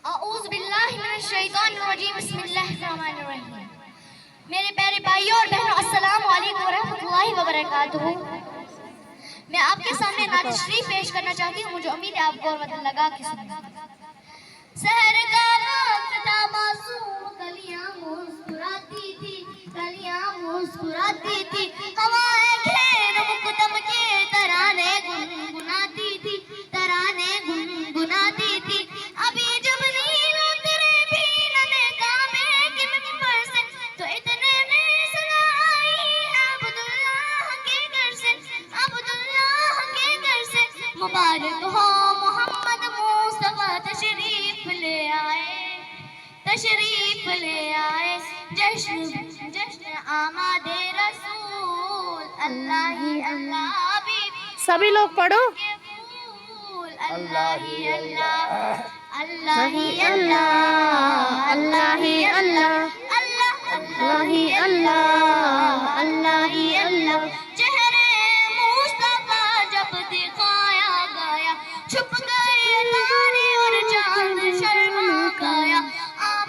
اعوذ باللہ من الشیطان الرجیم بسم اللہ الرحمن الرحیم. میرے پیارے بھائیوں اور بہنوں السلام علیکم ورحمۃ اللہ وبرکاتہ. میں آپ کے سامنے نعت شریف پیش کرنا چاہتی ہوں. مجھے امید ہے آپ غور و فکر لگا کے سنیں. سحر کا وقت تھا معصوم کلیاں مسکراتی تھی کلیاں مسکراتی تھی ہوائیں گھیر مقدم کے ترانے گنگناتی تھی ترانے گنگناتی تھی. ابھی جب نیل اترے بھی ننے کعبے کے منبر سے تو اتنے میں سنا آئی عبداللہ کے گھر سے عبداللہ کے گھر سے مبارک ہو محمد مصطفیٰ تشریف لے آئے تشریف لے آئے جشن جشن آمد رسول اللہ ہی اللہ بھی سبھی لوگ پڑھو. اللہ ہی اللہ اللہ ہی اللہ اللہ ہی اللہ